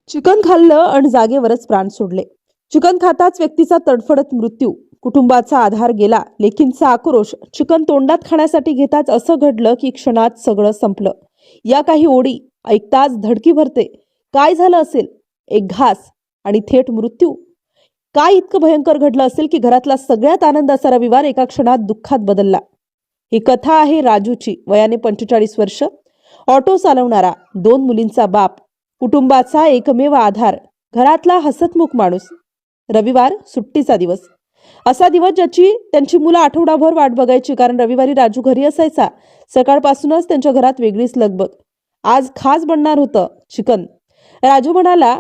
Chicken खाल्लं आणि जागेवरच प्राण सोडले. चिकन खाताच व्यक्तीचा तडफडत मृत्यू, कुटुंबाचा आधार गेला, लेकींचा आक्रोश. चिकन तोंडात खाण्यासाठी घेताच असं घडलं की क्षणात सगळं संपलं. या काही ओळी ऐकताच धडकी भरते. काय झालं असेल? एक घास आणि थेट मृत्यू. काय इतकं भयंकर घडलं असेल की घरातला सगळ्यात आनंदाचा रविवार एका क्षणात दुःखात बदलला? ही कथा आहे राजूची. वयाने 45 वर्ष, ऑटो चालवणारा, 2 मुलींचा बाप, कुटुंबाचा एकमेव आधार, घरातला हसतमुख माणूस. रविवार सुट्टीचा दिवस. असा दिवस ज्याची त्यांची मुलं आठवडाभर वाट बघायची, कारण रविवारी राजू घरी असायचा. सकाळपासूनच त्यांच्या घरात वेगळीच लगबग. आज खास बनणार होतं चिकन. राजू म्हणाला,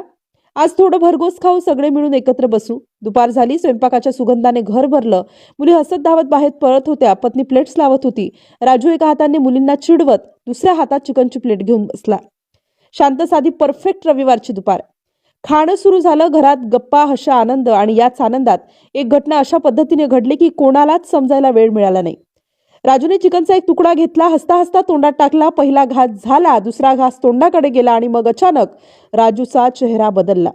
आज थोडं भरघोस खाऊ, सगळे मिळून एकत्र बसू. दुपार झाली. स्वयंपाकाच्या सुगंधाने घर भरलं. मुली हसत धावत बाहेर पळत होत्या. पत्नी प्लेट्स लावत होती. राजू एका हाताने मुलींना चिडवत दुसऱ्या हातात चिकनची प्लेट घेऊन बसला. शांत साधी परफेक्ट रविवारची दुपार. खाणं सुरू झालं. घरात गप्पा, हशा, आनंद. आणि याच आनंदात एक घटना अशा पद्धतीने घडली की कोणालाच समजायला वेळ मिळाला नाही. राजूने चिकनचा एक तुकडा घेतला. हसता हसता तोंडात टाकला. पहिला घास झाला. दुसरा घास तोंडाकडे गेला आणि मग अचानक राजूचा चेहरा बदलला.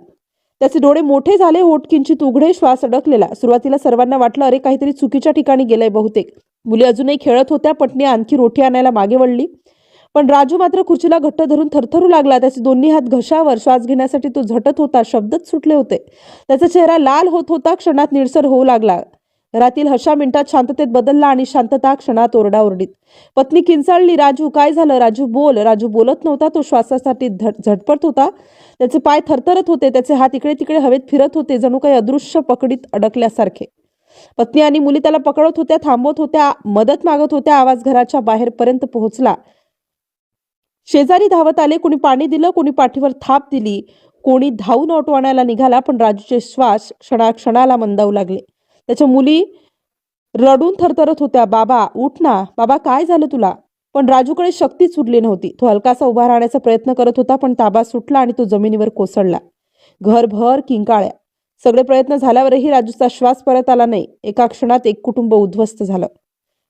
त्याचे डोळे मोठे झाले. होठ किंचित उघडे. श्वास अडकलेला. सुरुवातीला सर्वांना वाटलं, अरे काहीतरी चुकीच्या ठिकाणी गेलंय बहुतेक. मुली अजूनही खेळत होत्या. पत्नी आणखी रोटी आणायला मागे वळली. पण राजू मात्र खुर्चीला घट्ट धरून थरथरू लागला. त्याचे दोन्ही हात घशावर. श्वास घेण्यासाठी तो झटत होता. शब्दच सुटले होते. त्याचा चेहरा लाल होत होता. क्षणात निळसर होऊ लागला. घरातील हशा मिनिटात शांततेत बदलला आणि शांतता क्षणात ओरडाओरडीत. पत्नी किंचाळली, राजू काय झालं? राजू बोल. राजू बोलत नव्हता. तो श्वासासाठी झटपट होता. त्याचे पाय थरथरत होते. त्याचे हात इकडे तिकडे हवेत फिरत होते, जणू काही अदृश्य पकडीत अडकल्यासारखे. पत्नी आणि मुली त्याला पकडत होत्या, थांबवत होत्या, मदत मागत होत्या. आवाज घराच्या बाहेरपर्यंत पोहोचला. शेजारी धावत आले. कोणी पाणी दिलं, कोणी पाठीवर थाप दिली, कोणी धावून ऑटो आणायला निघाला. पण राजूचे श्वास क्षणाला मंदावू लागले. त्याच्या मुली रडून थरथरत होत्या. बाबा उठ ना, बाबा काय झालं तुला? पण राजूकडे शक्तीच उरली नव्हती. तो हलकासा उभा राहण्याचा प्रयत्न करत होता, पण ताबा सुटला आणि तो जमिनीवर कोसळला. घरभर किंकाळ्या. सगळे प्रयत्न झाल्यावरही राजूचा श्वास परत आला नाही. एका क्षणात एक कुटुंब उद्ध्वस्त झालं.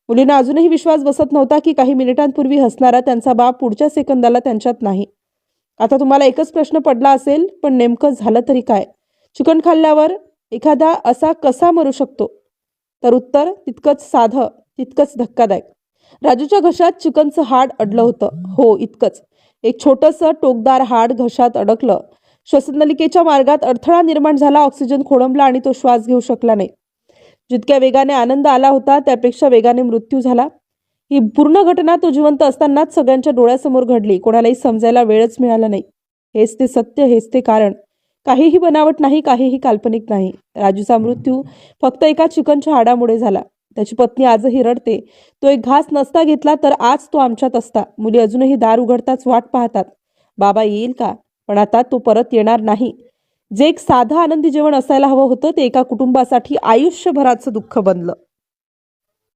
मुलींना अजूनही विश्वास बसत नव्हता की काही मिनिटांपूर्वी हसणारा त्यांचा बाप पुढच्या सेकंदाला त्यांच्यात नाही. आता तुम्हाला एकच प्रश्न पडला असेल, पण नेमकं झालं तरी काय? चिकन खाल्ल्यावर एखादा असा कसा मरू शकतो? तर उत्तर तितकंच साधं, तितकंच धक्कादायक. राजूच्या घशात चिकनचं हाड अडलं होतं. हो, इतकंच. एक छोटंसं टोकदार हाड घशात अडकलं. श्वसननलिकेच्या मार्गात अडथळा निर्माण झाला. ऑक्सिजन खोळंबला आणि तो श्वास घेऊ शकला नाही. जितक्या वेगाने आनंद आला होता, त्यापेक्षा वेगाने मृत्यू झाला. ही पूर्ण घटना तो जिवंत असतानाच सगळ्यांच्या डोळ्यासमोर घडली. कोणालाही समजायला वेळच मिळाला नाही. हेच ते सत्य, हेच ते कारण. काहीही बनावट नाही, काहीही काल्पनिक नाही. राजूचा मृत्यू फक्त एका चिकनच्या हाडामुळे झाला. त्याची पत्नी आजही रडते. तो एक घास नसता घेतला तर आज तो आमच्यात असता. मुली अजूनही दार उघडताच वाट पाहतात. बाबा येईल का? पण आता तो परत येणार नाही. जे एक साधं आनंदी जेवण असायला हवं होतं, ते एका कुटुंबासाठी आयुष्यभराचं दुःख बनलं.